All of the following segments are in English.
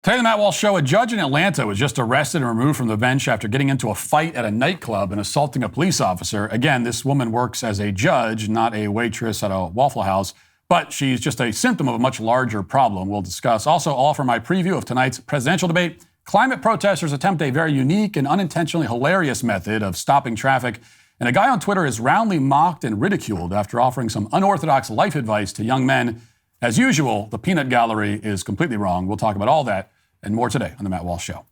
Today, the Matt Walsh Show, a judge in Atlanta was just arrested and removed from the bench after getting into a fight at a nightclub and assaulting a police officer. Again, this woman works as a judge, not a waitress at a Waffle House, but she's just a symptom of a much larger problem we'll discuss. Also, I'll offer my preview of tonight's presidential debate. Climate protesters attempt a very unique and unintentionally hilarious method of stopping traffic. And a guy on Twitter is roundly mocked and ridiculed after offering some unorthodox life advice to young men. As usual, the peanut gallery is completely wrong. We'll talk about all that and more today on The Matt Walsh Show.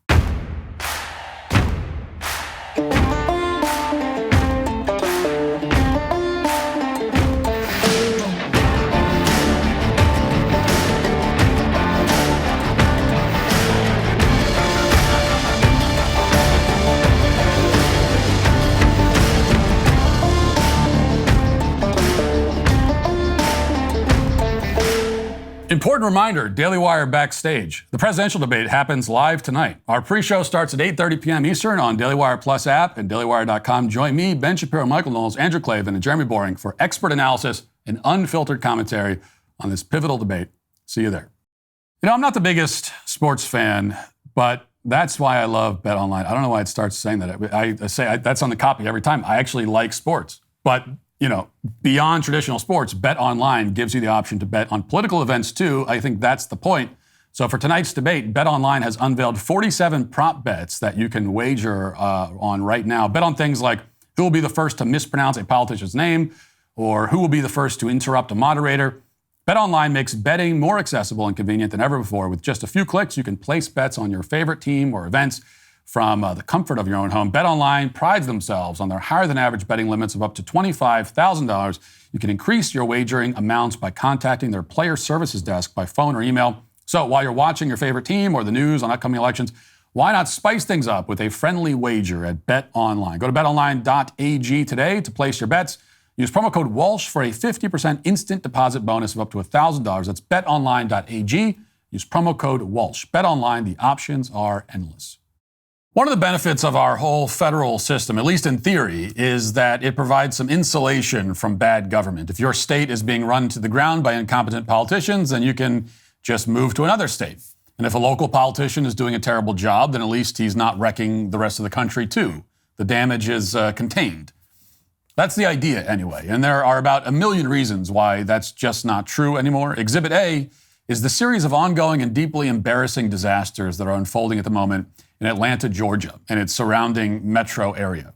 Important reminder, DailyWire Backstage. The presidential debate happens live tonight. Our pre-show starts at 8:30 p.m. Eastern on DailyWire Plus app and DailyWire.com. Join me, Ben Shapiro, Michael Knowles, Andrew Klavan, and Jeremy Boring for expert analysis and unfiltered commentary on this pivotal debate. See you there. You know, I'm not the biggest sports fan, but that's why I love BetOnline. I don't know why it starts saying that. I say that's on the copy every time. I actually like sports, but you know, beyond traditional sports, BetOnline gives you the option to bet on political events too. I think that's the point. So for tonight's debate, BetOnline has unveiled 47 prop bets that you can wager on right now. Bet on things like who will be the first to mispronounce a politician's name or who will be the first to interrupt a moderator. BetOnline makes betting more accessible and convenient than ever before. With just a few clicks, you can place bets on your favorite team or events from the comfort of your own home. BetOnline prides themselves on their higher-than-average betting limits of up to $25,000. You can increase your wagering amounts by contacting their player services desk by phone or email. So while you're watching your favorite team or the news on upcoming elections, why not spice things up with a friendly wager at BetOnline? Go to betonline.ag today to place your bets. Use promo code Walsh for a 50% instant deposit bonus of up to $1,000. That's betonline.ag. Use promo code Walsh. BetOnline, the options are endless. One of the benefits of our whole federal system, at least in theory, is that it provides some insulation from bad government. If your state is being run to the ground by incompetent politicians, then you can just move to another state. And if a local politician is doing a terrible job, then at least he's not wrecking the rest of the country too. The damage is contained. That's the idea anyway. And there are about a million reasons why that's just not true anymore. Exhibit A is the series of ongoing and deeply embarrassing disasters that are unfolding at the moment in Atlanta, Georgia, and its surrounding metro area.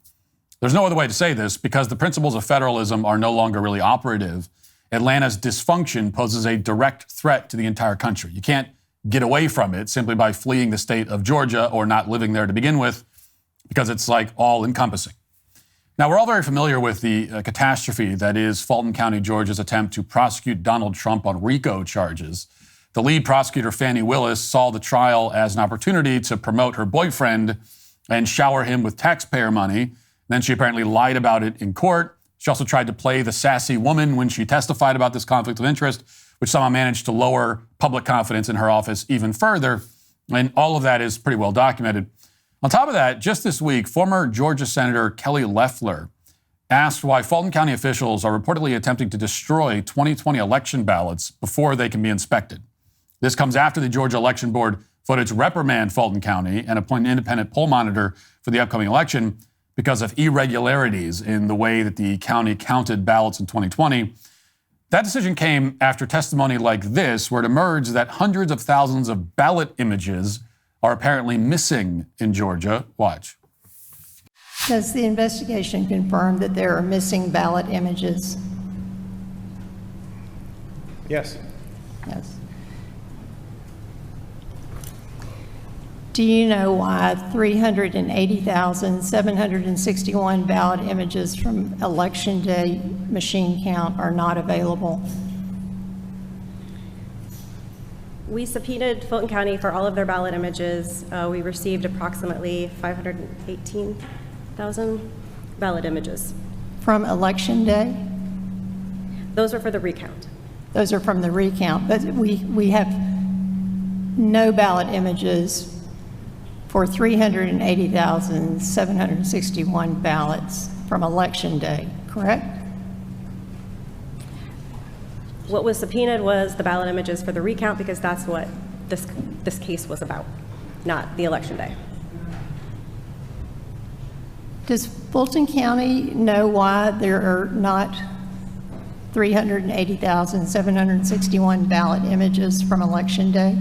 There's no other way to say this because the principles of federalism are no longer really operative. Atlanta's dysfunction poses a direct threat to the entire country. You can't get away from it simply by fleeing the state of Georgia or not living there to begin with because it's like all encompassing. Now, we're all very familiar with the catastrophe that is Fulton County, Georgia's attempt to prosecute Donald Trump on RICO charges. The lead prosecutor, Fani Willis, saw the trial as an opportunity to promote her boyfriend and shower him with taxpayer money. Then she apparently lied about it in court. She also tried to play the sassy woman when she testified about this conflict of interest, which somehow managed to lower public confidence in her office even further. And all of that is pretty well documented. On top of that, just this week, former Georgia Senator Kelly Loeffler asked why Fulton County officials are reportedly attempting to destroy 2020 election ballots before they can be inspected. This comes after the Georgia Election Board voted to reprimand Fulton County and appoint an independent poll monitor for the upcoming election because of irregularities in the way that the county counted ballots in 2020. That decision came after testimony like this, where it emerged that hundreds of thousands of ballot images are apparently missing in Georgia. Watch. Does the investigation confirm that there are missing ballot images? Yes. Yes. Do you know why 380,761 ballot images from Election Day machine count are not available? We subpoenaed Fulton County for all of their ballot images. We received approximately 518,000 ballot images. From Election Day? Those were for the recount. Those are from the recount, but we have no ballot images for 380,761 ballots from Election Day, correct? What was subpoenaed was the ballot images for the recount because that's what this case was about, not the election day. Does Fulton County know why there are not 380,761 ballot images from Election Day?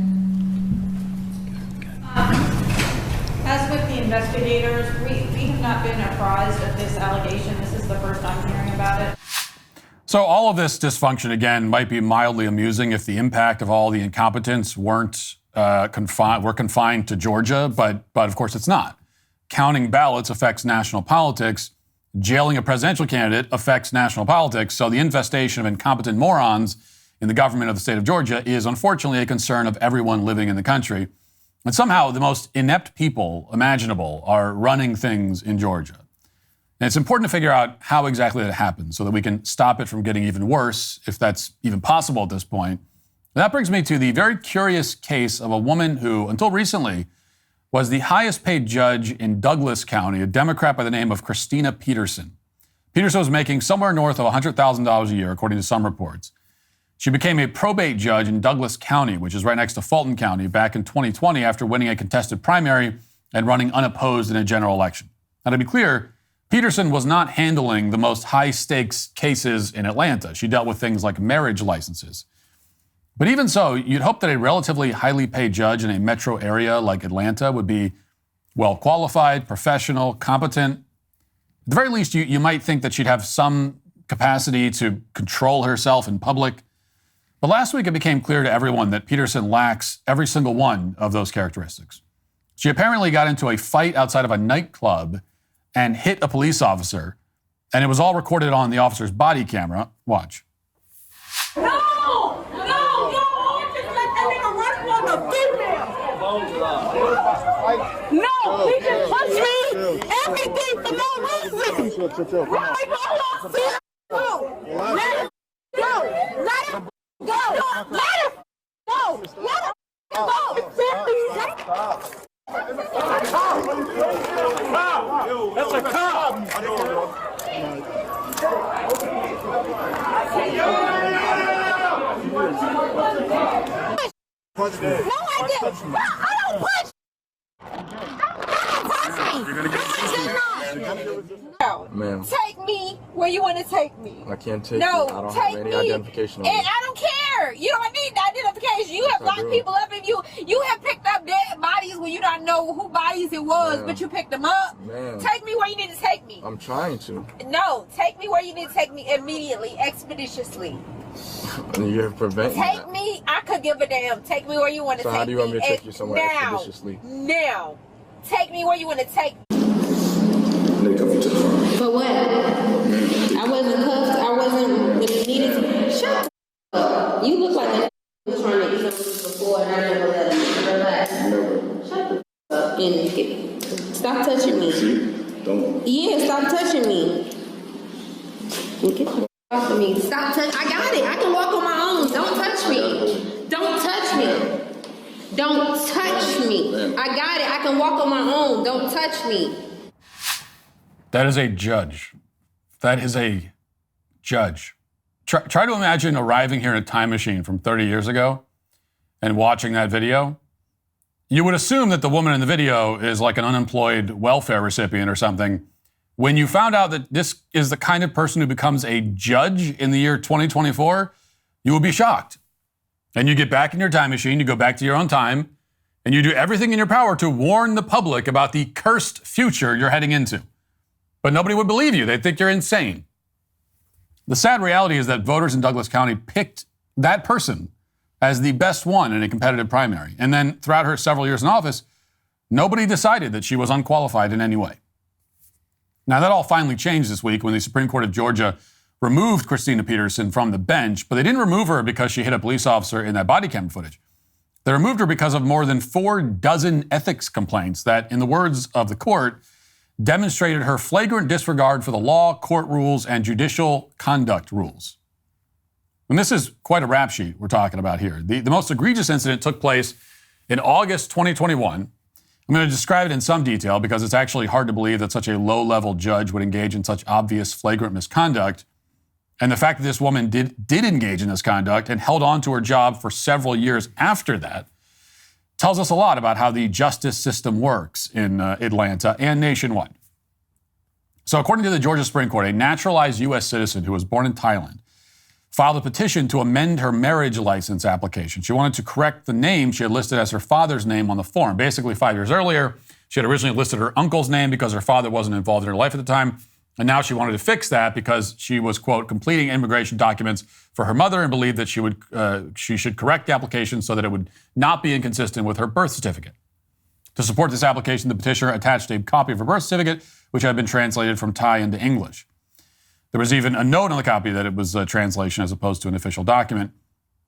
As with the investigators, we have not been apprised of this allegation. This is the first I'm hearing about it. So all of this dysfunction, again, might be mildly amusing if the impact of all the incompetence were confined to Georgia, but of course it's not. Counting ballots affects national politics. Jailing a presidential candidate affects national politics. So the infestation of incompetent morons in the government of the state of Georgia is unfortunately a concern of everyone living in the country. And somehow the most inept people imaginable are running things in Georgia. And it's important to figure out how exactly that happens so that we can stop it from getting even worse, if that's even possible at this point. And that brings me to the very curious case of a woman who, until recently, was the highest paid judge in Douglas County, a Democrat by the name of Christina Peterson. Peterson was making somewhere north of $100,000 a year, according to some reports. She became a probate judge in Douglas County, which is right next to Fulton County, back in 2020 after winning a contested primary and running unopposed in a general election. Now, to be clear, Peterson was not handling the most high-stakes cases in Atlanta. She dealt with things like marriage licenses. But even so, you'd hope that a relatively highly paid judge in a metro area like Atlanta would be well-qualified, professional, competent. At the very least, you might think that she'd have some capacity to control herself in public. But last week, it became clear to everyone that Peterson lacks every single one of those characteristics. She apparently got into a fight outside of a nightclub and hit a police officer, and it was all recorded on the officer's body camera. Watch. No, he just punched me. Everything for no reason. Right, no, let him go. Let him go. Let him go. Let him go. That's a cop. No, I didn't. No, I don't punch. Ma'am. Take me where you want to take me. I can't take No, you. I don't take have any me. identification on And me. I don't care. You don't need identification. You have I locked do. people up and you have picked up dead bodies when you don't know who bodies it was, Ma'am. but you picked them up. Ma'am. Take me where you need to take me. I'm trying to. No, take me where you need to take me immediately, expeditiously. You have prevented Take that. me, I could give a damn. Take me where you want to So take me. how do you want me to take you somewhere now? expeditiously? Now. Take me where you want to take me. For what? I wasn't cuffed. I wasn't when it needed to. Shut the up. You look like a was trying to eat something before and I never let him. Relax. Shut the up and stop touching me. Don't. Yeah, stop touching me. Get the off of me. Stop touching. I got it. I can walk on my own. Don't touch me. Don't touch me. Don't touch me. I got it. I can walk on my own. Don't touch me. That is a judge. That is a judge. Try to imagine arriving here in a time machine from 30 years ago and watching that video. You would assume that the woman in the video is like an unemployed welfare recipient or something. When you found out that this is the kind of person who becomes a judge in the year 2024, you will be shocked. And you get back in your time machine, you go back to your own time, and you do everything in your power to warn the public about the cursed future you're heading into. But nobody would believe you. They'd think you're insane. The sad reality is that voters in Douglas County picked that person as the best one in a competitive primary. And then throughout her several years in office, nobody decided that she was unqualified in any way. Now, that all finally changed this week when the Supreme Court of Georgia removed Christina Peterson from the bench, but they didn't remove her because she hit a police officer in that body cam footage. They removed her because of more than 4 dozen ethics complaints that, in the words of the court, demonstrated her flagrant disregard for the law, court rules, and judicial conduct rules. And this is quite a rap sheet we're talking about here. The most egregious incident took place in August 2021. I'm going to describe it in some detail because it's actually hard to believe that such a low-level judge would engage in such obvious flagrant misconduct. And the fact that this woman did engage in this conduct and held on to her job for several years after that tells us a lot about how the justice system works in Atlanta and nationwide. So according to the Georgia Supreme Court, a naturalized U.S. citizen who was born in Thailand filed a petition to amend her marriage license application. She wanted to correct the name she had listed as her father's name on the form. Basically, 5 years earlier, she had originally listed her uncle's name because her father wasn't involved in her life at the time. And now she wanted to fix that because she was, quote, completing immigration documents for her mother and believed that she should correct the application so that it would not be inconsistent with her birth certificate. To support this application, the petitioner attached a copy of her birth certificate, which had been translated from Thai into English. There was even a note on the copy that it was a translation as opposed to an official document.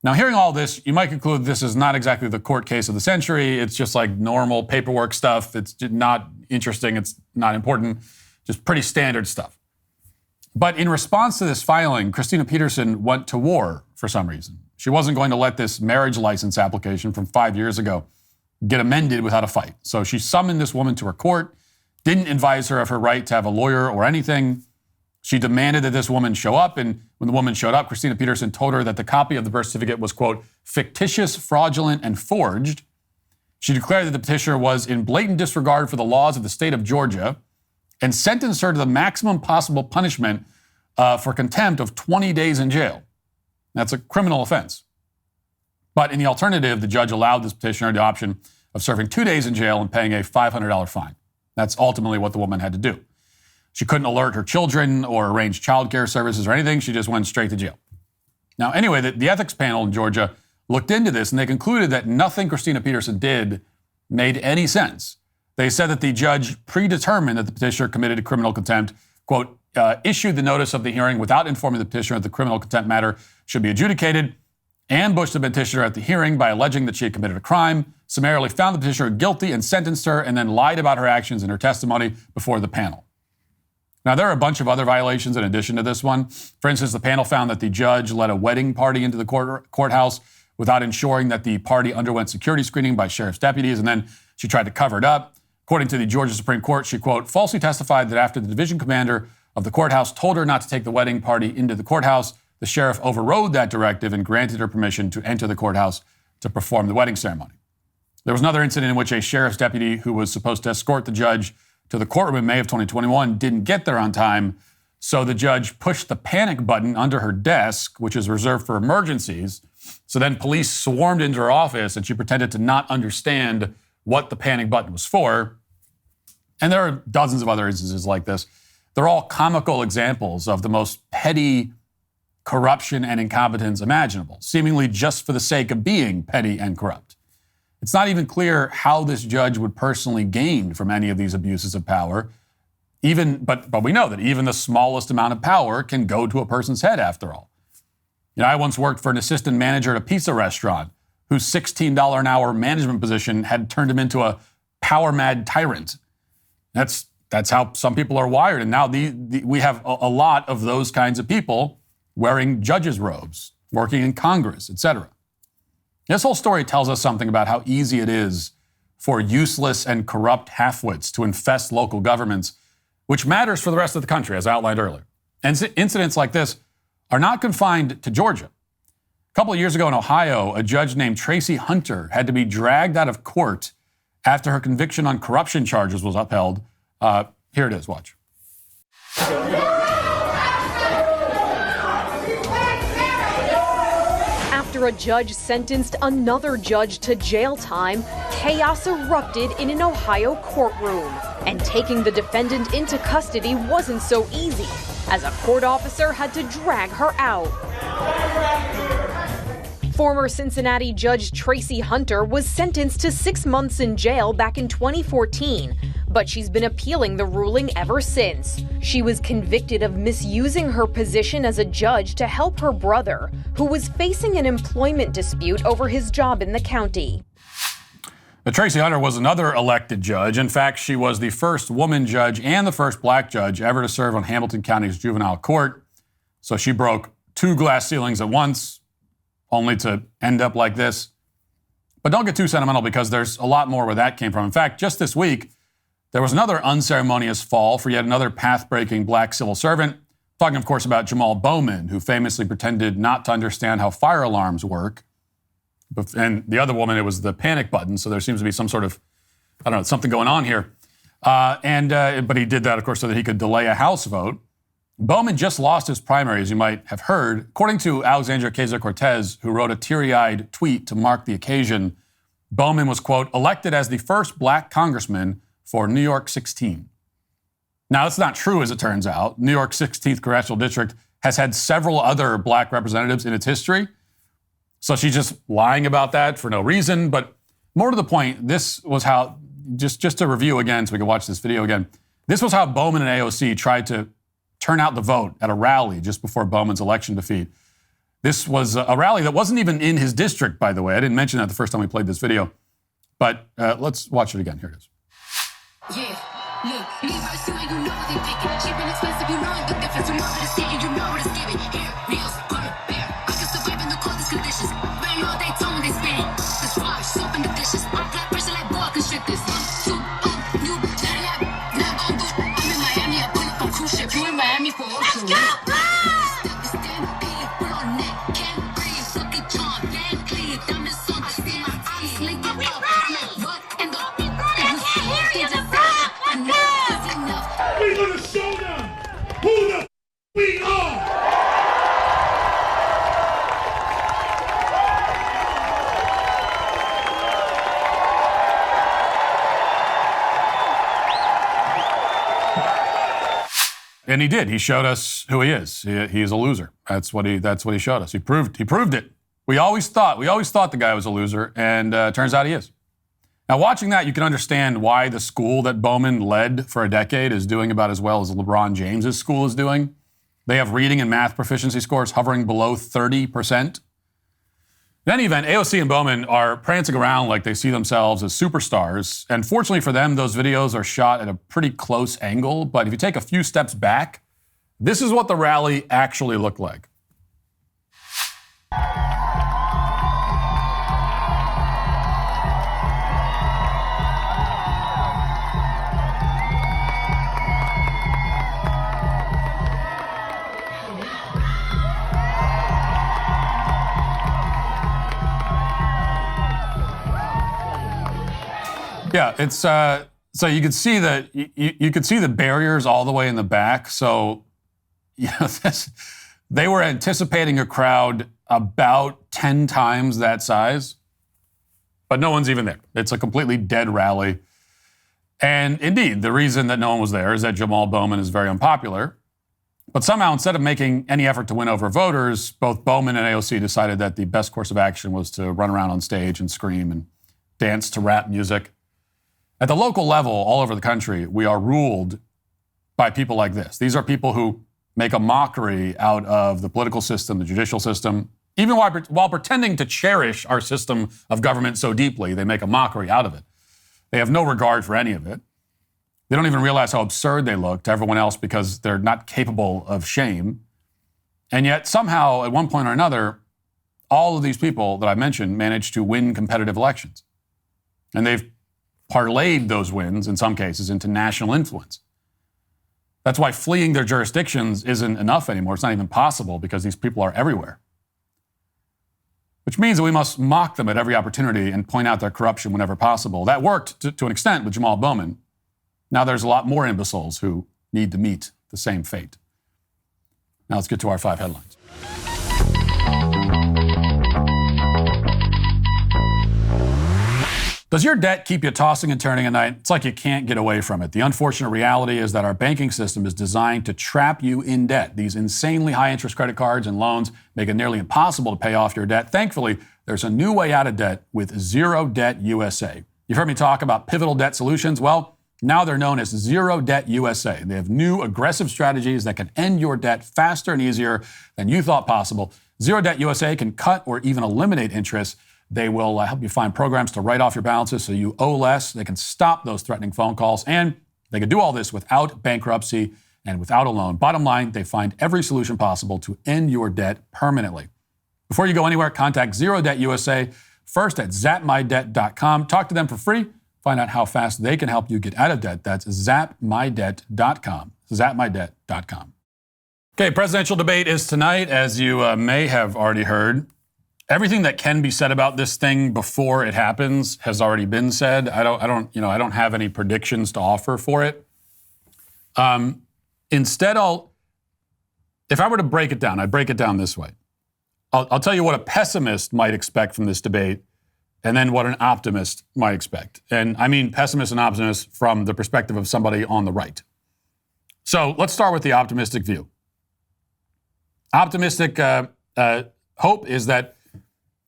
Now, hearing all this, you might conclude this is not exactly the court case of the century. It's just like normal paperwork stuff. It's not interesting. It's not important. Just pretty standard stuff. But in response to this filing, Christina Peterson went to war for some reason. She wasn't going to let this marriage license application from 5 years ago get amended without a fight. So she summoned this woman to her court, didn't advise her of her right to have a lawyer or anything. She demanded that this woman show up, and when the woman showed up, Christina Peterson told her that the copy of the birth certificate was, quote, fictitious, fraudulent, and forged. She declared that the petitioner was in blatant disregard for the laws of the state of Georgia and sentenced her to the maximum possible punishment for contempt of 20 days in jail. That's a criminal offense. But in the alternative, the judge allowed this petitioner the option of serving 2 days in jail and paying a $500 fine. That's ultimately what the woman had to do. She couldn't alert her children or arrange childcare services or anything. She just went straight to jail. Now, anyway, the ethics panel in Georgia looked into this, and they concluded that nothing Christina Peterson did made any sense. They said that the judge predetermined that the petitioner committed a criminal contempt, quote, issued the notice of the hearing without informing the petitioner that the criminal contempt matter should be adjudicated, ambushed the petitioner at the hearing by alleging that she had committed a crime, summarily found the petitioner guilty and sentenced her, and then lied about her actions in her testimony before the panel. Now, there are a bunch of other violations in addition to this one. For instance, the panel found that the judge let a wedding party into the courthouse without ensuring that the party underwent security screening by sheriff's deputies, and then she tried to cover it up. According to the Georgia Supreme Court, she, quote, falsely testified that after the division commander of the courthouse told her not to take the wedding party into the courthouse, the sheriff overrode that directive and granted her permission to enter the courthouse to perform the wedding ceremony. There was another incident in which a sheriff's deputy who was supposed to escort the judge to the courtroom in May of 2021 didn't get there on time, so the judge pushed the panic button under her desk, which is reserved for emergencies. So then police swarmed into her office, and she pretended to not understand what the panic button was for. And there are dozens of other instances like this. They're all comical examples of the most petty corruption and incompetence imaginable, seemingly just for the sake of being petty and corrupt. It's not even clear how this judge would personally gain from any of these abuses of power. But we know that even the smallest amount of power can go to a person's head after all. You know, I once worked for an assistant manager at a pizza restaurant whose $16 an hour management position had turned him into a power-mad tyrant. That's how some people are wired. And now we have a lot of those kinds of people wearing judges' robes, working in Congress, etc. This whole story tells us something about how easy it is for useless and corrupt halfwits to infest local governments, which matters for the rest of the country, as outlined earlier. And incidents like this are not confined to Georgia. A couple of years ago in Ohio, a judge named Tracy Hunter had to be dragged out of court after her conviction on corruption charges was upheld. Here it is, watch. After a judge sentenced another judge to jail time, chaos erupted in an Ohio courtroom. And taking the defendant into custody wasn't so easy, as a court officer had to drag her out. Former Cincinnati Judge Tracy Hunter was sentenced to 6 months in jail back in 2014, but she's been appealing the ruling ever since. She was convicted of misusing her position as a judge to help her brother, who was facing an employment dispute over his job in the county. But Tracy Hunter was another elected judge. In fact, she was the first woman judge and the first black judge ever to serve on Hamilton County's juvenile court. So she broke 2 glass ceilings at once, only to end up like this. But don't get too sentimental, because there's a lot more where that came from. In fact, just this week, there was another unceremonious fall for yet another path-breaking black civil servant. Talking, of course, about Jamal Bowman, who famously pretended not to understand how fire alarms work. And the other woman, it was the panic button. So there seems to be some sort of, I don't know, something going on here. But he did that, of course, so that he could delay a House vote. Bowman just lost his primary, as you might have heard. According to Alexandria Ocasio-Cortez, who wrote a teary-eyed tweet to mark the occasion, Bowman was, quote, elected as the first black congressman for New York 16. Now, that's not true, as it turns out. New York's 16th congressional district has had several other black representatives in its history. So she's just lying about that for no reason. But more to the point, this was how, just to review again so we can watch this video again, this was how Bowman and AOC tried to turn out the vote at a rally just before Bowman's election defeat. This was a rally that wasn't even in his district, by the way. I didn't mention that the first time we played this video. But let's watch it again. Here it is. Yeah, look, Levi's you and you know they pick it. Cheap and expensive, you know the difference. You know where to see it, you know where to skip it. Here, reels, burn, bear. I can survive in the coldest conditions. Rain all day, tone when they spin. Let's wash, soap in the dishes. I apply pressure like boa constrictors. Soup, you, daddy, not gon' do. I'm in Miami, I pull up on cruise ship. You in Miami for ocean. Let's go, stand big, pull on neck, can't breathe. Look at John, Van Cleef, diamonds on the skin. My eyes link up, I'm at work, and the We're gonna show them who the we are! And he did. He showed us who he is. He's a loser. That's what he showed us. He proved it. We always thought the guy was a loser, and turns out he is. Now, watching that, you can understand why the school that Bowman led for a decade is doing about as well as LeBron James's school is doing. They have reading and math proficiency scores hovering below 30%. In any event, AOC and Bowman are prancing around like they see themselves as superstars. And fortunately for them, those videos are shot at a pretty close angle. But if you take a few steps back, this is what the rally actually looked like. Yeah, it's so you could see that you could see the barriers all the way in the back. So, they were anticipating a crowd about 10 times that size, but no one's even there. It's a completely dead rally. And indeed, the reason that no one was there is that Jamal Bowman is very unpopular. But somehow, instead of making any effort to win over voters, both Bowman and AOC decided that the best course of action was to run around on stage and scream and dance to rap music. At the local level, all over the country, we are ruled by people like this. These are people who make a mockery out of the political system, the judicial system. Even while pretending to cherish our system of government so deeply, they make a mockery out of it. They have no regard for any of it. They don't even realize how absurd they look to everyone else because they're not capable of shame. And yet, somehow, at one point or another, all of these people that I mentioned managed to win competitive elections. And they've parlayed those wins, in some cases, into national influence. That's why fleeing their jurisdictions isn't enough anymore. It's not even possible because these people are everywhere. Which means that we must mock them at every opportunity and point out their corruption whenever possible. That worked to an extent with Jamal Bowman. Now there's a lot more imbeciles who need to meet the same fate. Now let's get to our 5 headlines. Does your debt keep you tossing and turning at night? It's like you can't get away from it. The unfortunate reality is that our banking system is designed to trap you in debt. These insanely high-interest credit cards and loans make it nearly impossible to pay off your debt. Thankfully, there's a new way out of debt with Zero Debt USA. You've heard me talk about pivotal debt solutions. Well, now they're known as Zero Debt USA. They have new aggressive strategies that can end your debt faster and easier than you thought possible. Zero Debt USA can cut or even eliminate interest. They will help you find programs to write off your balances so you owe less. They can stop those threatening phone calls, and they can do all this without bankruptcy and without a loan. Bottom line, they find every solution possible to end your debt permanently. Before you go anywhere, contact Zero Debt USA first at zapmydebt.com. Talk to them for free. Find out how fast they can help you get out of debt. That's zapmydebt.com. Zapmydebt.com. Okay, presidential debate is tonight, as you may have already heard. everything that can be said about this thing before it happens has already been said. I don't have any predictions to offer for it. Instead, if I were to break it down, I'd break it down this way. I'll tell you what a pessimist might expect from this debate, and then what an optimist might expect. And I mean pessimist and optimist from the perspective of somebody on the right. So let's start with the optimistic view. Optimistic hope is that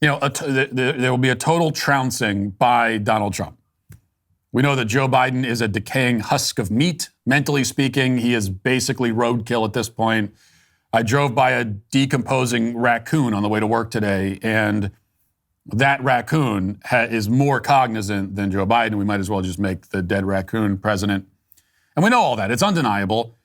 there will be a total trouncing by Donald Trump. We know that Joe Biden is a decaying husk of meat. Mentally speaking, he is basically roadkill at this point. I drove by a decomposing raccoon on the way to work today, and that raccoon is more cognizant than Joe Biden. We might as well just make the dead raccoon president. And we know all that. It's undeniable.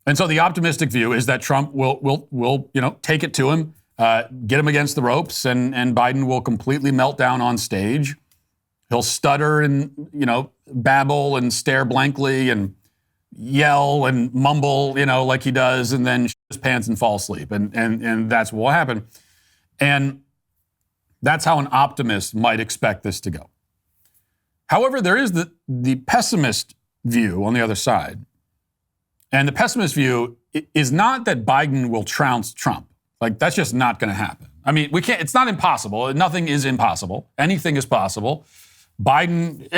And so the optimistic view is that Trump will take it to him, get him against the ropes, and Biden will completely melt down on stage. He'll stutter and, babble and stare blankly and yell and mumble, like he does, and then shit his pants and fall asleep. And that's what will happen. And that's how an optimist might expect this to go. However, there is the pessimist view on the other side. And the pessimist view is not that Biden will trounce Trump. Like, that's just not going to happen. I mean, it's not impossible. Nothing is impossible. Anything is possible. Biden,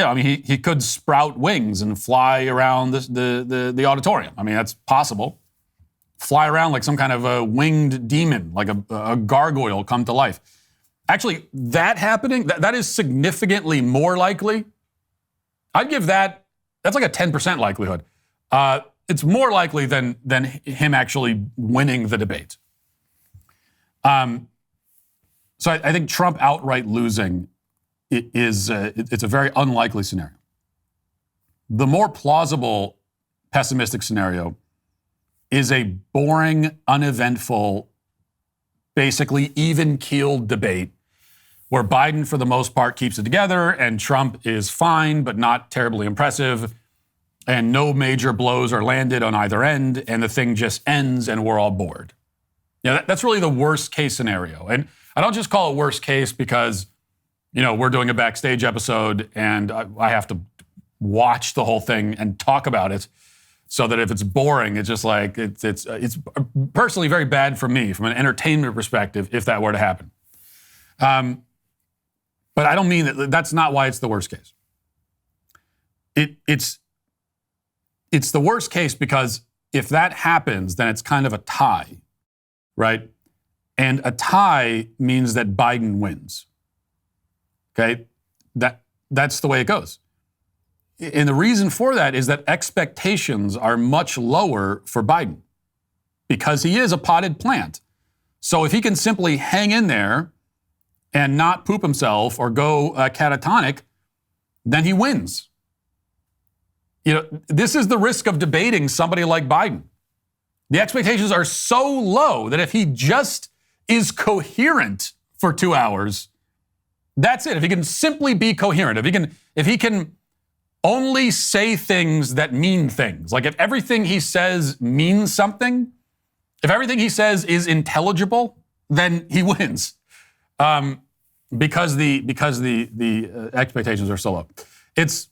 he could sprout wings and fly around the auditorium. I mean, that's possible. Fly around like some kind of a winged demon, like a gargoyle come to life. Actually, that happening, that is significantly more likely. I'd give that's like a 10% likelihood. It's more likely than him actually winning the debate. So I think Trump outright losing it's a very unlikely scenario. The more plausible pessimistic scenario is a boring, uneventful, basically even-keeled debate where Biden, for the most part, keeps it together and Trump is fine but not terribly impressive, and no major blows are landed on either end, and the thing just ends and we're all bored. That's really the worst case scenario. And I don't just call it worst case because, we're doing a Backstage episode and I have to watch the whole thing and talk about it, so that if it's boring, it's just like, it's personally very bad for me from an entertainment perspective if that were to happen. But I don't mean that's not why it's the worst case. It's the worst case because if that happens, then it's kind of a tie, right? And a tie means that Biden wins. Okay? That's the way it goes. And the reason for that is that expectations are much lower for Biden because he is a potted plant. So if he can simply hang in there and not poop himself or go catatonic, then he wins. This is the risk of debating somebody like Biden. The expectations are so low that if he just is coherent for 2 hours, that's it. If he can simply be coherent, if he can only say things that mean things, like if everything he says means something, if everything he says is intelligible, then he wins. Because the expectations are so low. It's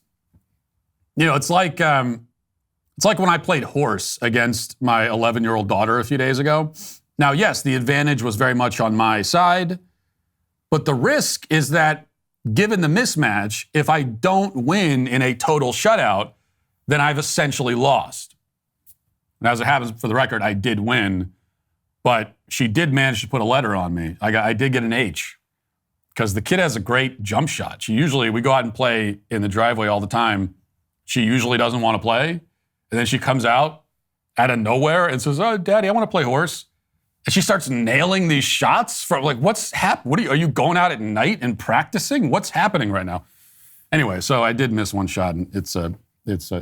like when I played horse against my 11-year-old daughter a few days ago. Now, yes, the advantage was very much on my side, but the risk is that given the mismatch, if I don't win in a total shutout, then I've essentially lost. And as it happens, for the record, I did win, but she did manage to put a letter on me. I did get an H because the kid has a great jump shot. We go out and play in the driveway all the time. She usually doesn't want to play. And then she comes out out of nowhere and says, "Oh, Daddy, I want to play horse." And she starts nailing these shots from what's happening? Are you going out at night and practicing? What's happening right now? Anyway, so I did miss one shot, and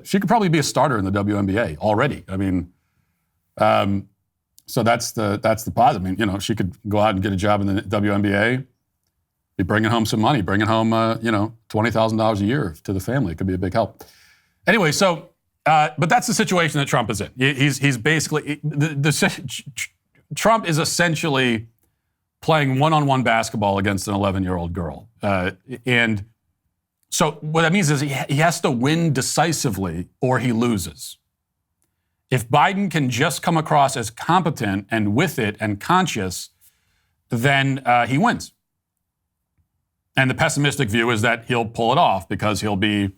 she could probably be a starter in the WNBA already. I mean, so that's the positive. I mean, she could go out and get a job in the WNBA, be bringing home some money, bringing home $20,000 a year to the family. It could be a big help. Anyway, so but that's the situation that Trump is in. He's basically Trump is essentially playing one-on-one basketball against an 11-year-old girl. And so what that means is he has to win decisively or he loses. If Biden can just come across as competent and with it and conscious, then he wins. And the pessimistic view is that he'll pull it off because they'll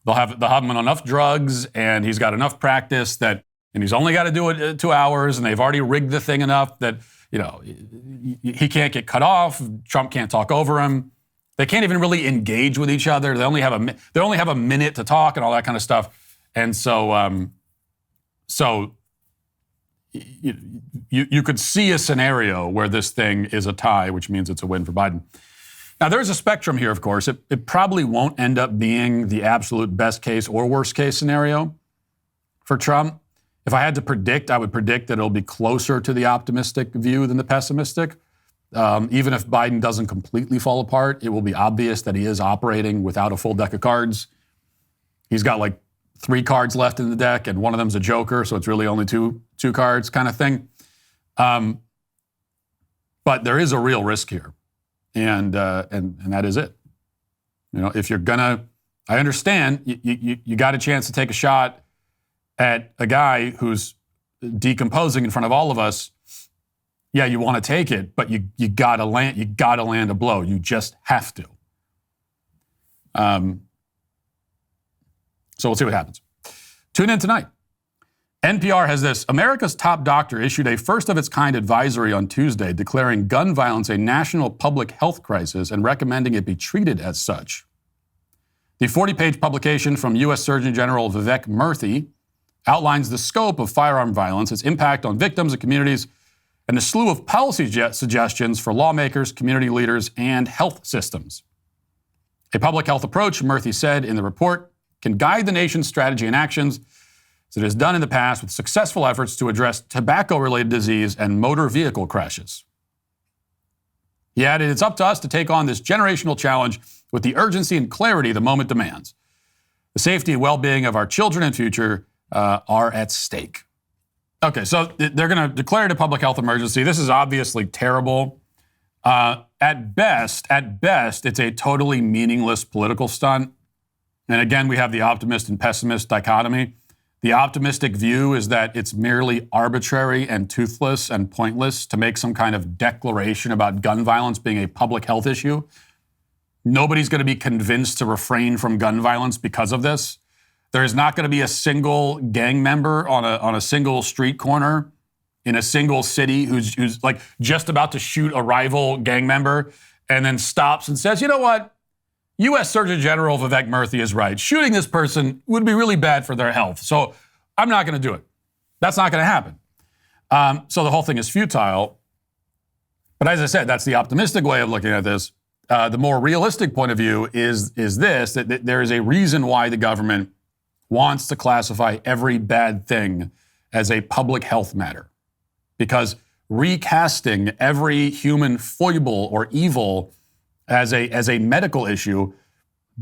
have him on enough drugs and he's got enough practice and he's only got to do it 2 hours and they've already rigged the thing enough that, he can't get cut off. Trump can't talk over him. They can't even really engage with each other. They only have a minute to talk and all that kind of stuff. And so you could see a scenario where this thing is a tie, which means it's a win for Biden. Now, there's a spectrum here, of course. It probably won't end up being the absolute best case or worst case scenario for Trump. If I had to predict, I would predict that it'll be closer to the optimistic view than the pessimistic. Even if Biden doesn't completely fall apart, it will be obvious that he is operating without a full deck of cards. He's got like 3 cards left in the deck, and one of them's a joker, so it's really only two cards kind of thing. But there is a real risk here, and that is it. If you're gonna, I understand you got a chance to take a shot at a guy who's decomposing in front of all of us. Yeah, you want to take it, but you gotta land a blow. You just have to. So we'll see what happens. Tune in tonight. NPR has this. America's top doctor issued a first-of-its-kind advisory on Tuesday declaring gun violence a national public health crisis and recommending it be treated as such. The 40-page publication from U.S. Surgeon General Vivek Murthy outlines the scope of firearm violence, its impact on victims and communities, and a slew of policy suggestions for lawmakers, community leaders, and health systems. A public health approach, Murthy said in the report, can guide the nation's strategy and actions as it has done in the past with successful efforts to address tobacco-related disease and motor vehicle crashes. He added, it's up to us to take on this generational challenge with the urgency and clarity the moment demands. The safety and well-being of our children and future are at stake. Okay, so they're going to declare it a public health emergency. This is obviously terrible. At best, it's a totally meaningless political stunt. And again, we have the optimist and pessimist dichotomy. The optimistic view is that it's merely arbitrary and toothless and pointless to make some kind of declaration about gun violence being a public health issue. Nobody's going to be convinced to refrain from gun violence because of this. There is not going to be a single gang member on a single street corner in a single city who's like just about to shoot a rival gang member and then stops and says, you know what? U.S. Surgeon General Vivek Murthy is right. Shooting this person would be really bad for their health. So I'm not going to do it. That's not going to happen. So the whole thing is futile. But as I said, that's the optimistic way of looking at this. The more realistic point of view is this, that there is a reason why the government wants to classify every bad thing as a public health matter. Because recasting every human foible or evil as a medical issue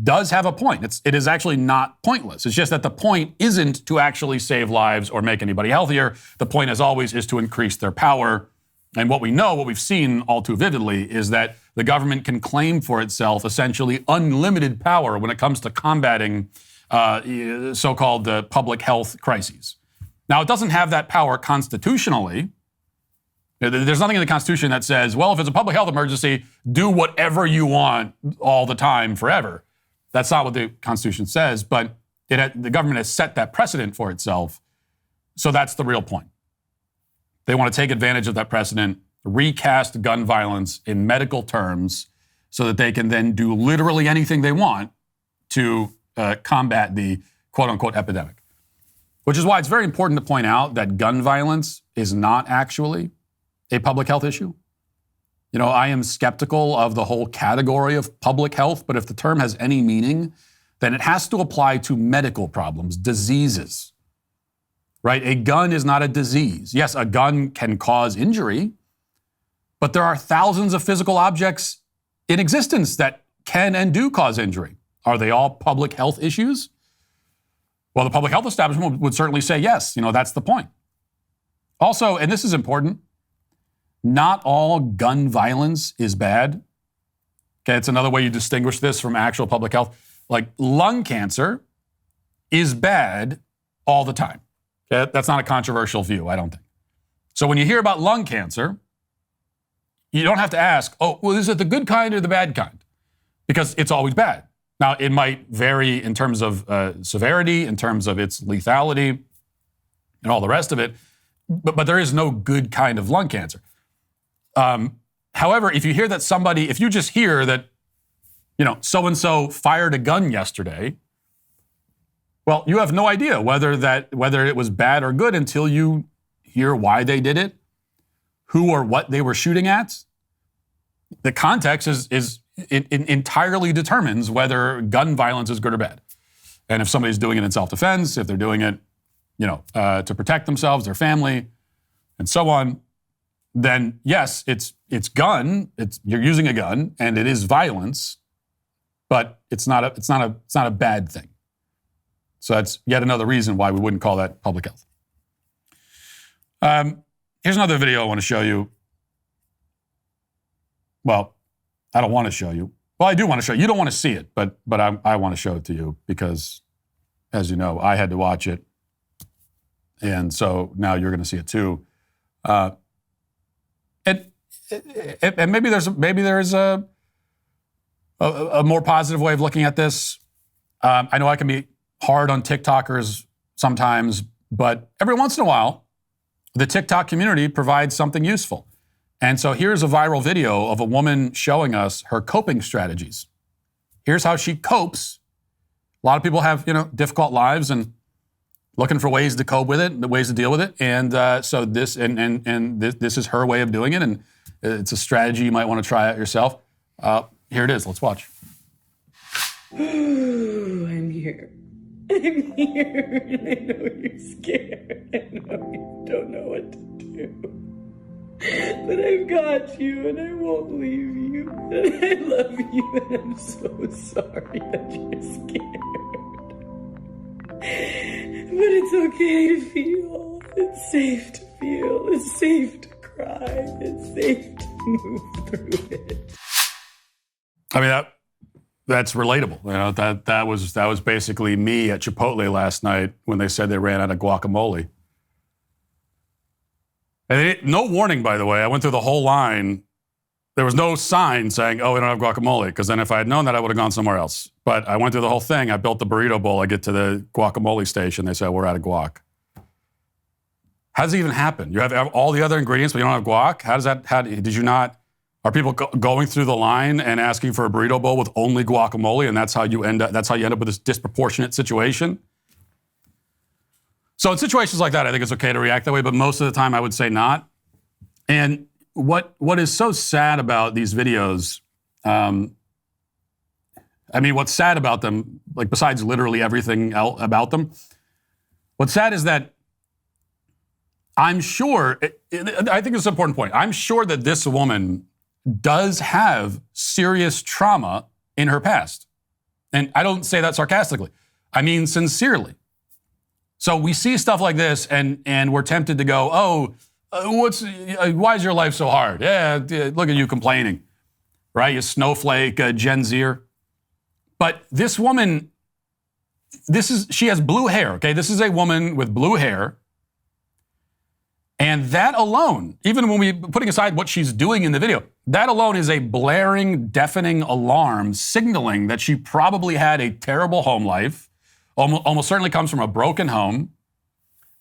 does have a point. It is actually not pointless. It's just that the point isn't to actually save lives or make anybody healthier. The point, as always, is to increase their power. And what we've seen all too vividly, is that the government can claim for itself essentially unlimited power when it comes to combating so-called public health crises. Now, it doesn't have that power constitutionally. There's nothing in the Constitution that says, well, if it's a public health emergency, do whatever you want all the time forever. That's not what the Constitution says, but the government has set that precedent for itself. So that's the real point. They want to take advantage of that precedent, recast gun violence in medical terms so that they can then do literally anything they want to combat the quote-unquote epidemic. Which is why it's very important to point out that gun violence is not actually a public health issue. I am skeptical of the whole category of public health, but if the term has any meaning, then it has to apply to medical problems, diseases, right? A gun is not a disease. Yes, a gun can cause injury, but there are thousands of physical objects in existence that can and do cause injury. Are they all public health issues? Well, the public health establishment would certainly say yes. That's the point. Also, and this is important, not all gun violence is bad. Okay, it's another way you distinguish this from actual public health. Like lung cancer is bad all the time. Okay? That's not a controversial view, I don't think. So when you hear about lung cancer, you don't have to ask, oh, well, is it the good kind or the bad kind? Because it's always bad. Now, it might vary in terms of severity, in terms of its lethality, and all the rest of it, but there is no good kind of lung cancer. However, if you hear that somebody, if you just hear that, so-and-so fired a gun yesterday, well, you have no idea whether it was bad or good until you hear why they did it, who or what they were shooting at. The context it entirely determines whether gun violence is good or bad. And if somebody's doing it in self-defense, if they're doing it, to protect themselves, their family, and so on, then yes, it's you're using a gun and it is violence, but it's not a bad thing. So that's yet another reason why we wouldn't call that public health. Here's another video I want to show you. Well, I don't want to show you. Well, I do want to show you. You don't want to see it, but I want to show it to you because, as you know, I had to watch it, and so now you're going to see it too. And maybe there's a more positive way of looking at this. I know I can be hard on TikTokers sometimes, but every once in a while, the TikTok community provides something useful. And so here's a viral video of a woman showing us her coping strategies. Here's how she copes. A lot of people have, difficult lives and looking for ways to cope with it, ways to deal with it. And so this this is her way of doing it, and it's a strategy you might want to try out yourself. Here it is. Let's watch. I'm here. I'm here, and I know you're scared. I know you don't know what to do. But I've got you, and I won't leave you. And I love you, and I'm so sorry that you're scared. But it's okay to feel. It's safe to feel. It's safe to cry. It's safe to move through it. I mean, that's relatable. That was basically me at Chipotle last night when they said they ran out of guacamole. And no warning, by the way. I went through the whole line. There was no sign saying, oh, we don't have guacamole, because then if I had known that, I would have gone somewhere else. But I went through the whole thing. I built the burrito bowl. I get to the guacamole station. They say, we're out of guac. How does it even happen? You have all the other ingredients, but you don't have guac? Did you not? Are people going through the line and asking for a burrito bowl with only guacamole, and that's how you end up with this disproportionate situation? So in situations like that, I think it's okay to react that way, but most of the time I would say not. And what is so sad about these videos, what's sad about them, like besides literally everything else about them, what's sad is that I'm sure, I think it's an important point, I'm sure that this woman does have serious trauma in her past. And I don't say that sarcastically. I mean sincerely. So we see stuff like this, and we're tempted to go, why is your life so hard? Yeah, look at you complaining, right? You snowflake, Gen Zer. But this woman, she has blue hair, okay? This is a woman with blue hair. And that alone, even when putting aside what she's doing in the video, that alone is a blaring, deafening alarm signaling that she probably had a terrible home life. Almost certainly comes from a broken home.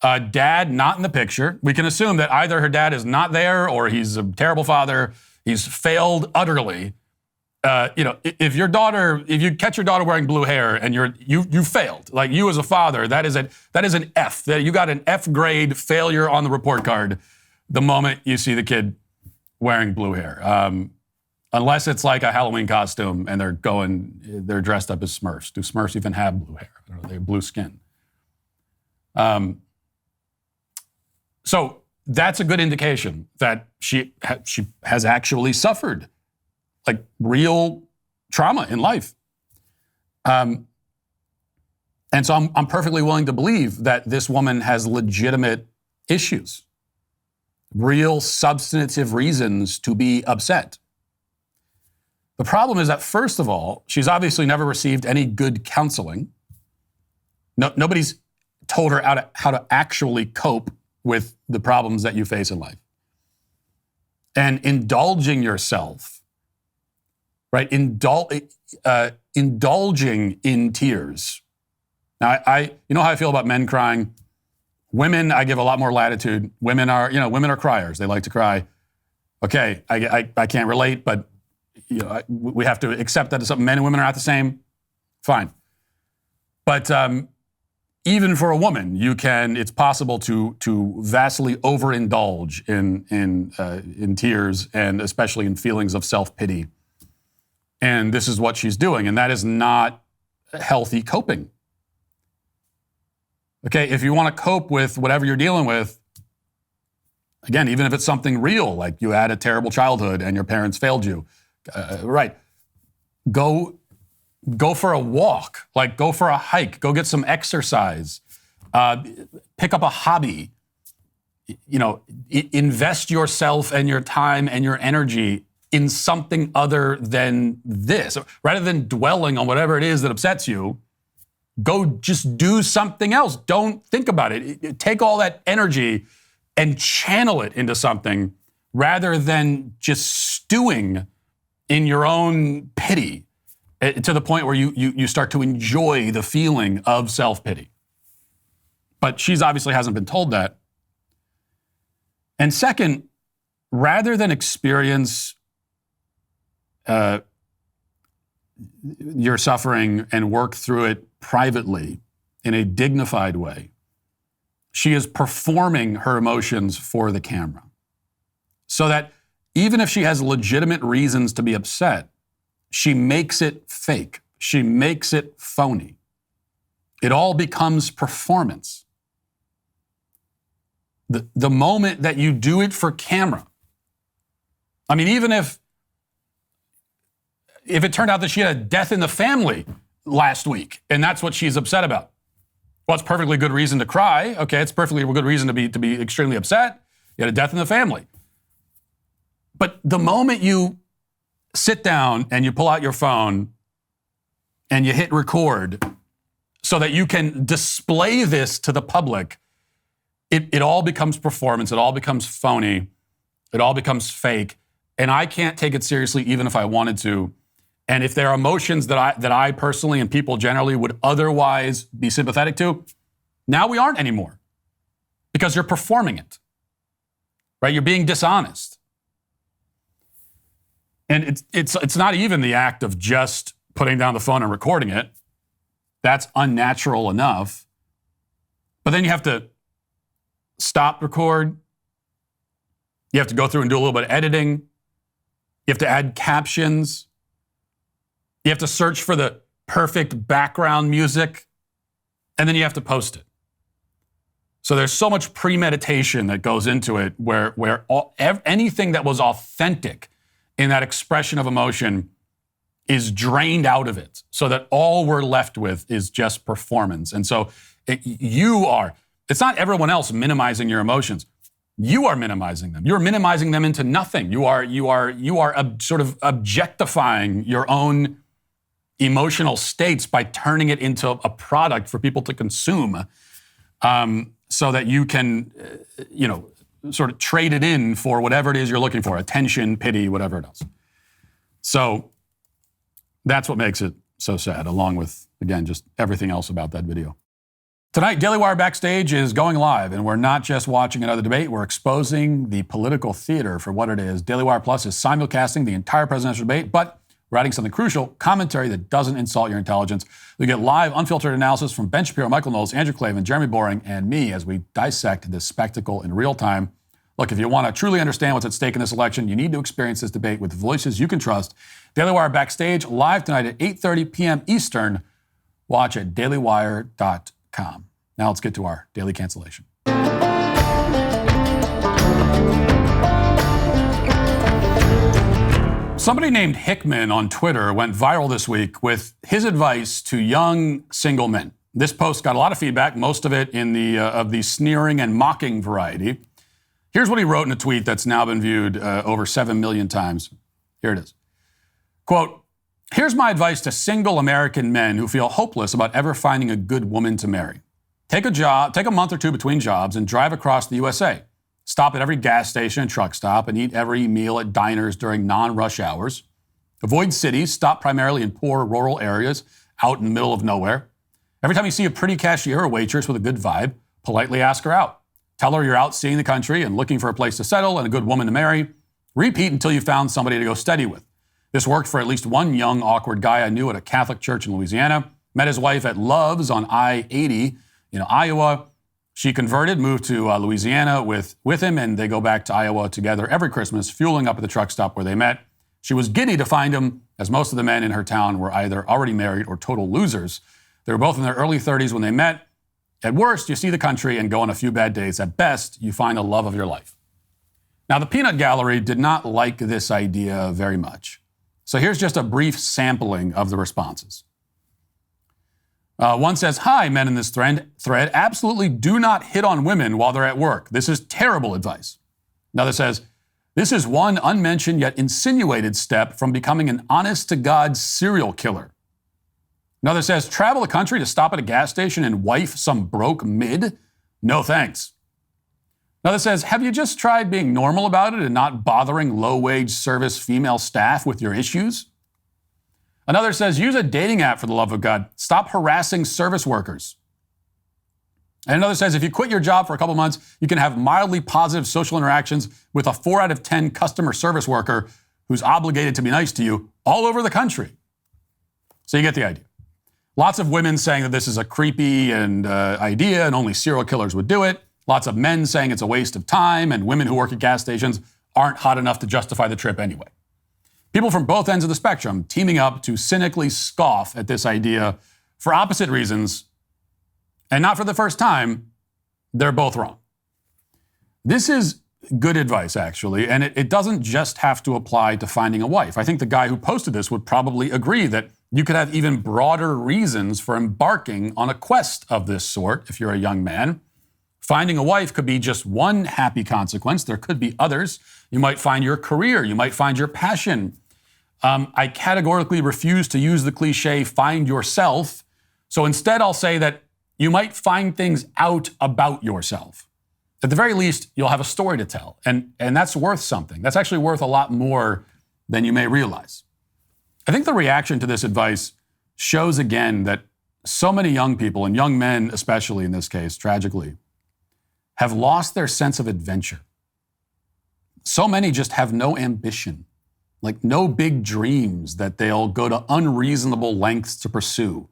Dad not in the picture. We can assume that either her dad is not there or he's a terrible father. He's failed utterly. If you catch your daughter wearing blue hair and you failed, like you as a father, that is an F. You got an F grade failure on the report card the moment you see the kid wearing blue hair. Unless it's like a Halloween costume and they're dressed up as Smurfs. Do Smurfs even have blue hair? I don't know, they have blue skin. So that's a good indication that she has actually suffered like real trauma in life. And so I'm perfectly willing to believe that this woman has legitimate issues. real substantive reasons to be upset. The problem is that, first of all, she's obviously never received any good counseling. Nobody's told her how to actually cope with the problems that you face in life. And indulging yourself, right? Indulging in tears. Now, you know how I feel about men crying? Women, I give a lot more latitude. Women are criers. They like to cry. Okay, I can't relate, but we have to accept that men and women are not the same. Fine. But even for a woman, it's possible to vastly overindulge in tears, and especially in feelings of self-pity. And this is what she's doing, and that is not healthy coping. Okay, if you want to cope with whatever you're dealing with, again, even if it's something real, like you had a terrible childhood and your parents failed you, right? Go for a walk, go for a hike, go get some exercise, pick up a hobby, invest yourself and your time and your energy in something other than this. Rather than dwelling on whatever it is that upsets you, go just do something else. Don't think about it. Take all that energy and channel it into something rather than just stewing in your own pity to the point where you start to enjoy the feeling of self-pity. But she's obviously hasn't been told that. And second, rather than experience your suffering and work through it privately in a dignified way, she is performing her emotions for the camera. So that even if she has legitimate reasons to be upset, she makes it fake. She makes it phony. It all becomes performance. The moment that you do it for camera, I mean, even if it turned out that she had a death in the family last week, and that's what she's upset about, well, it's perfectly good reason to cry. Okay, it's perfectly good reason to be extremely upset. You had a death in the family. But the moment you sit down and you pull out your phone and you hit record so that you can display this to the public, it all becomes performance. It all becomes phony. It all becomes fake. And I can't take it seriously even if I wanted to. And if there are emotions that I personally and people generally would otherwise be sympathetic to, now we aren't anymore because you're performing it, right? You're being dishonest. And it's not even the act of just putting down the phone and recording it. That's unnatural enough. But then you have to stop record. You have to go through and do a little bit of editing. You have to add captions. You have to search for the perfect background music. And then you have to post it. So there's so much premeditation that goes into it where anything that was authentic in that expression of emotion is drained out of it so that all we're left with is just performance. And so it's not everyone else minimizing your emotions. You are minimizing them. You're minimizing them into nothing. You are sort of objectifying your own emotional states by turning it into a product for people to consume, so that you can, sort of trade it in for whatever it is you're looking for, attention, pity, whatever it is. So that's what makes it so sad, along with, again, just everything else about that video. Tonight, DailyWire Backstage is going live, and we're not just watching another debate, we're exposing the political theater for what it is. DailyWire Plus is simulcasting the entire presidential debate, but we're adding something crucial, commentary that doesn't insult your intelligence. You get live, unfiltered analysis from Ben Shapiro, Michael Knowles, Andrew Klavan, Jeremy Boring, and me as we dissect this spectacle in real time. Look, if you want to truly understand what's at stake in this election, you need to experience this debate with voices you can trust. DailyWire Backstage, live tonight at 8:30 p.m. Eastern. Watch at dailywire.com. Now let's get to our daily cancellation. Somebody named Hickman on Twitter went viral this week with his advice to young single men. This post got a lot of feedback, most of it in of the sneering and mocking variety. Here's what he wrote in a tweet that's now been viewed over 7 million times. Here it is. Quote, "Here's my advice to single American men who feel hopeless about ever finding a good woman to marry. Take a month or two between jobs and drive across the USA. Stop at every gas station and truck stop and eat every meal at diners during non-rush hours. Avoid cities. Stop primarily in poor rural areas out in the middle of nowhere. Every time you see a pretty cashier or waitress with a good vibe, politely ask her out. Tell her you're out seeing the country and looking for a place to settle and a good woman to marry. Repeat until you found somebody to go steady with. This worked for at least one young, awkward guy I knew at a Catholic church in Louisiana. Met his wife at Love's on I-80 in Iowa. She converted, moved to Louisiana with him, and they go back to Iowa together every Christmas, fueling up at the truck stop where they met. She was giddy to find him, as most of the men in her town were either already married or total losers. They were both in their early 30s when they met. At worst, you see the country and go on a few bad dates. At best, you find the love of your life." Now, the peanut gallery did not like this idea very much. So here's just a brief sampling of the responses. One says, "Hi, men in this thread, absolutely do not hit on women while they're at work. This is terrible advice." Another says, "This is one unmentioned yet insinuated step from becoming an honest-to-God serial killer." Another says, "Travel the country to stop at a gas station and wife some broke mid? No thanks." Another says, "Have you just tried being normal about it and not bothering low-wage service female staff with your issues?" Another says, "Use a dating app for the love of God. Stop harassing service workers." And another says, "If you quit your job for a couple months, you can have mildly positive social interactions with a 4 out of 10 customer service worker who's obligated to be nice to you all over the country." So you get the idea. Lots of women saying that this is a creepy idea and only serial killers would do it. Lots of men saying it's a waste of time and women who work at gas stations aren't hot enough to justify the trip anyway. People from both ends of the spectrum teaming up to cynically scoff at this idea for opposite reasons, and not for the first time. They're both wrong. This is good advice, actually, and it doesn't just have to apply to finding a wife. I think the guy who posted this would probably agree that you could have even broader reasons for embarking on a quest of this sort if you're a young man. Finding a wife could be just one happy consequence. There could be others. You might find your career. You might find your passion. I categorically refuse to use the cliche, find yourself. So instead, I'll say that you might find things out about yourself. At the very least, you'll have a story to tell. And that's worth something. That's actually worth a lot more than you may realize. I think the reaction to this advice shows again that so many young people, and young men especially in this case, tragically, have lost their sense of adventure. So many just have no ambition, like no big dreams that they'll go to unreasonable lengths to pursue.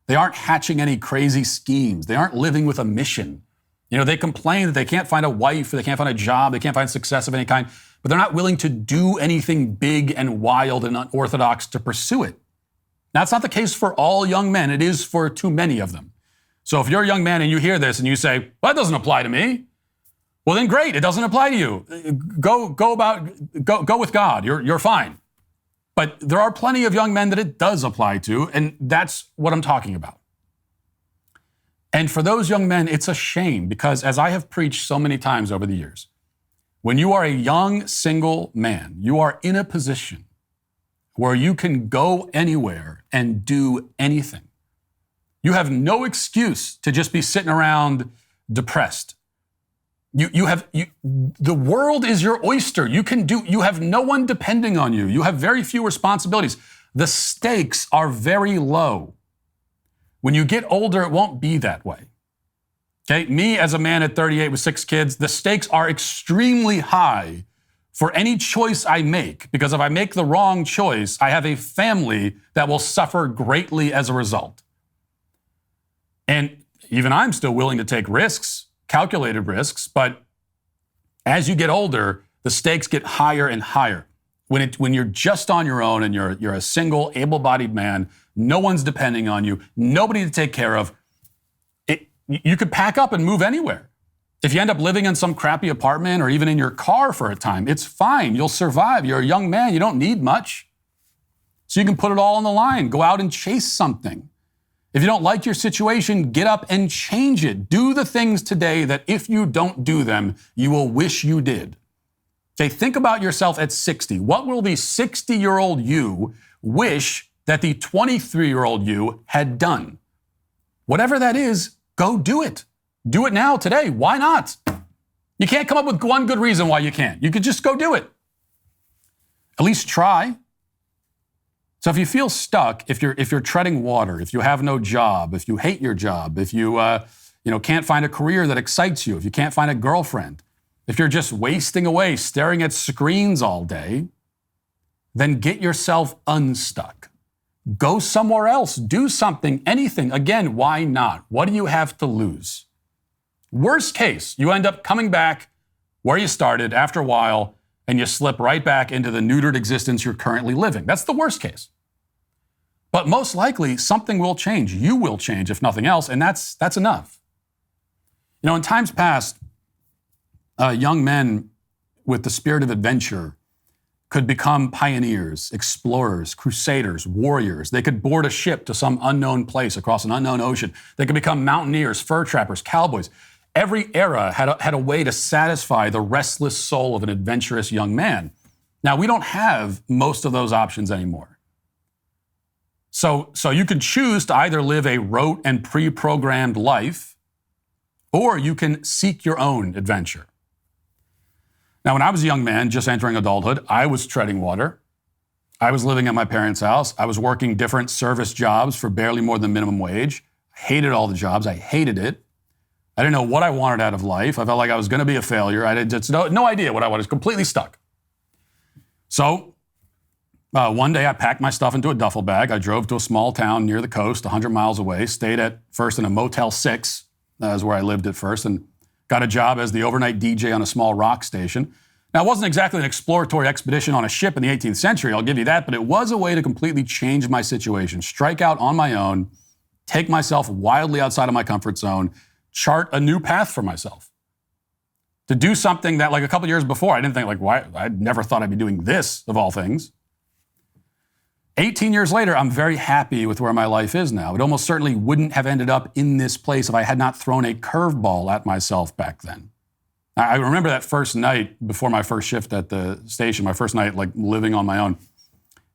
They aren't hatching any crazy schemes. They aren't living with a mission. You know, they complain that they can't find a wife, or they can't find a job, they can't find success of any kind, but they're not willing to do anything big and wild and unorthodox to pursue it. Now, it's not the case for all young men. It is for too many of them. So if you're a young man and you hear this and you say, well, that doesn't apply to me, well, then great, it doesn't apply to you. Go with God, you're fine. But there are plenty of young men that it does apply to, and that's what I'm talking about. And for those young men, it's a shame because, as I have preached so many times over the years, when you are a young single man, you are in a position where you can go anywhere and do anything. You have no excuse to just be sitting around depressed. The world is your oyster. You have no one depending on you. You have very few responsibilities. The stakes are very low. When you get older, it won't be that way. Okay, me as a man at 38 with 6 kids, the stakes are extremely high for any choice I make, because if I make the wrong choice, I have a family that will suffer greatly as a result. And even I'm still willing to take risks, calculated risks, but as you get older, the stakes get higher and higher. When you're just on your own and you're a single, able-bodied man, no one's depending on you, nobody to take care of, you could pack up and move anywhere. If you end up living in some crappy apartment or even in your car for a time, it's fine. You'll survive. You're a young man. You don't need much. So you can put it all on the line. Go out and chase something. If you don't like your situation, get up and change it. Do the things today that if you don't do them, you will wish you did. Okay, think about yourself at 60. What will the 60-year-old you wish that the 23-year-old you had done? Whatever that is, go do it. Do it now, today. Why not? You can't come up with one good reason why you can't. You could just go do it. At least try. So if you feel stuck, if you're treading water, if you have no job, if you hate your job, if you can't find a career that excites you, if you can't find a girlfriend, if you're just wasting away staring at screens all day, then get yourself unstuck. Go somewhere else. Do something, anything. Again, why not? What do you have to lose? Worst case, you end up coming back where you started after a while and you slip right back into the neutered existence you're currently living. That's the worst case. But most likely, something will change. You will change, if nothing else, and that's enough. You know, in times past, young men with the spirit of adventure could become pioneers, explorers, crusaders, warriors. They could board a ship to some unknown place across an unknown ocean. They could become mountaineers, fur trappers, cowboys. Every era had a way to satisfy the restless soul of an adventurous young man. Now, we don't have most of those options anymore. So you can choose to either live a rote and pre-programmed life, or you can seek your own adventure. Now, when I was a young man, just entering adulthood, I was treading water. I was living at my parents' house. I was working different service jobs for barely more than minimum wage. I hated all the jobs. I hated it. I didn't know what I wanted out of life. I felt like I was going to be a failure. I had just no idea what I wanted. I was completely stuck. So one day I packed my stuff into a duffel bag. I drove to a small town near the coast, 100 miles away, stayed at first in a Motel 6, is where I lived at first, and got a job as the overnight DJ on a small rock station. Now, it wasn't exactly an exploratory expedition on a ship in the 18th century, I'll give you that, but it was a way to completely change my situation, strike out on my own, take myself wildly outside of my comfort zone, chart a new path for myself. To do something that, like a couple years before, I didn't think, like, why? I never thought I'd be doing this, of all things. 18 years later, I'm very happy with where my life is now. It almost certainly wouldn't have ended up in this place if I had not thrown a curveball at myself back then. I remember that first night before my first shift at the station, my first night like living on my own.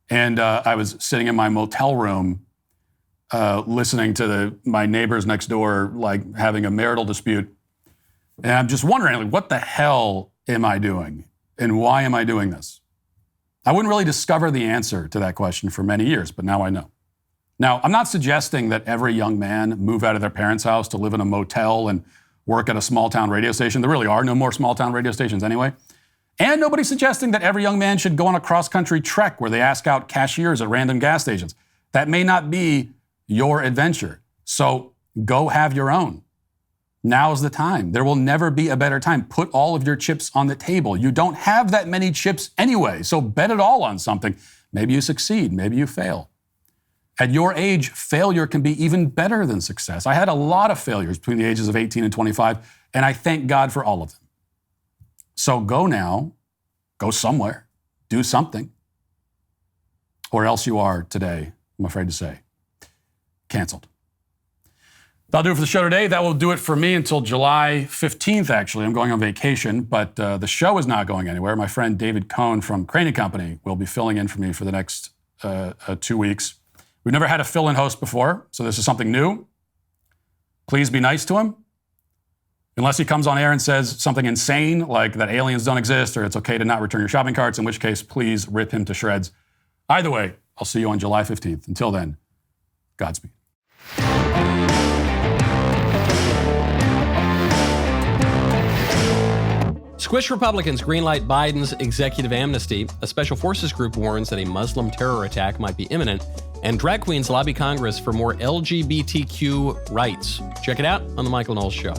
And I was sitting in my motel room listening to my neighbors next door, like having a marital dispute. And I'm just wondering, like, what the hell am I doing? And why am I doing this? I wouldn't really discover the answer to that question for many years, but now I know. Now, I'm not suggesting that every young man move out of their parents' house to live in a motel and work at a small-town radio station. There really are no more small-town radio stations anyway. And nobody's suggesting that every young man should go on a cross-country trek where they ask out cashiers at random gas stations. That may not be your adventure. So go have your own. Now's the time. There will never be a better time. Put all of your chips on the table. You don't have that many chips anyway, so bet it all on something. Maybe you succeed, maybe you fail. At your age, failure can be even better than success. I had a lot of failures between the ages of 18 and 25, and I thank God for all of them. So go now, go somewhere, do something. Or else you are today, I'm afraid to say, canceled. That'll do it for the show today. That will do it for me until July 15th, actually. I'm going on vacation, but the show is not going anywhere. My friend David Cohn from Crane & Company will be filling in for me for the next 2 weeks. We've never had a fill-in host before, so this is something new. Please be nice to him. Unless he comes on air and says something insane, like that aliens don't exist or it's okay to not return your shopping carts, in which case, please rip him to shreds. Either way, I'll see you on July 15th. Until then, Godspeed. Squish Republicans greenlight Biden's executive amnesty. A special forces group warns that a Muslim terror attack might be imminent. And drag queens lobby Congress for more LGBTQ rights. Check it out on The Michael Knowles Show.